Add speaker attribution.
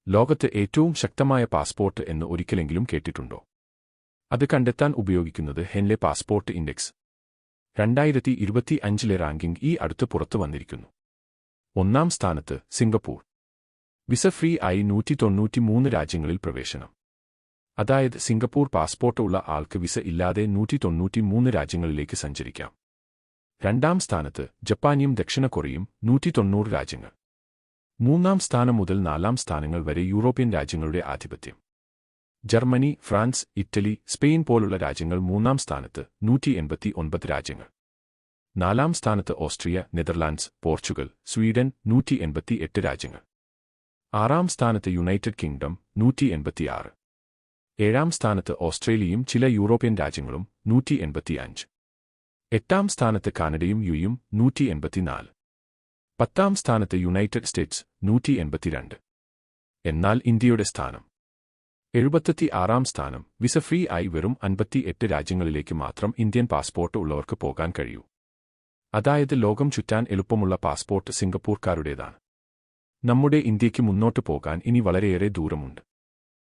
Speaker 1: ലോകത്ത് ഏറ്റവും ശക്തമായ പാസ്പോർട്ട് എന്ന് ഒരിക്കലെങ്കിലും കേട്ടിട്ടുണ്ടോ? അത് കണ്ടെത്താൻ ഉപയോഗിക്കുന്നത് ഹെൻലെ പാസ്പോർട്ട് ഇൻഡെക്സ്. 2025 റാങ്കിംഗ് ഈ അടുത്ത് പുറത്തു വന്നിരിക്കുന്നു. 1-ാം സ്ഥാനത്ത് സിംഗപ്പൂർ. വിസ ഫ്രീ ആയി 193 രാജ്യങ്ങളിൽ പ്രവേശനം. അതായത് സിംഗപ്പൂർ പാസ്പോർട്ട് ഉള്ള ആൾക്ക് വിസ ഇല്ലാതെ 193 രാജ്യങ്ങളിലേക്ക് സഞ്ചരിക്കാം. 2-ാം സ്ഥാനത്ത് ജപ്പാനും ദക്ഷിണ കൊറിയയും 190 രാജ്യങ്ങൾ. 3-ാം സ്ഥാനം മുതൽ 4-ാം സ്ഥാനങ്ങൾ വരെ യൂറോപ്യൻ രാജ്യങ്ങളുടെ ആധിപത്യം. ജർമ്മനി, ഫ്രാൻസ്, ഇറ്റലി, സ്പെയിൻ പോലുള്ള രാജ്യങ്ങൾ 3-ാം സ്ഥാനത്ത് 189 രാജ്യങ്ങൾ. 4-ാം സ്ഥാനത്ത് ഓസ്ട്രിയ, നെതർലാൻഡ്സ്, പോർച്ചുഗൽ, സ്വീഡൻ 188 രാജ്യങ്ങൾ. 6-ാം സ്ഥാനത്ത് യുണൈറ്റഡ് കിങ്ഡം 186. 7-ാം സ്ഥാനത്ത് ഓസ്ട്രേലിയയും ചില യൂറോപ്യൻ രാജ്യങ്ങളും 185. 8-ാം സ്ഥാനത്ത് കാനഡയും യുയും 184. 10-ാം സ്ഥാനത്ത് യുണൈറ്റഡ് സ്റ്റേറ്റ്സ് 182. എന്നാൽ ഇന്ത്യയുടെ സ്ഥാനം 76-ാം സ്ഥാനം. വിസ ഫ്രീ ആയി വെറും 58 രാജ്യങ്ങളിലേക്ക് മാത്രം ഇന്ത്യൻ പാസ്പോർട്ട് ഉള്ളവർക്ക് പോകാൻ കഴിയൂ. അതായത് ലോകം ചുറ്റാൻ എളുപ്പമുള്ള പാസ്പോർട്ട് സിംഗപ്പൂർക്കാരുടേതാണ്. നമ്മുടെ ഇന്ത്യയ്ക്ക് മുന്നോട്ട് പോകാൻ ഇനി വളരെയേറെ ദൂരമുണ്ട്.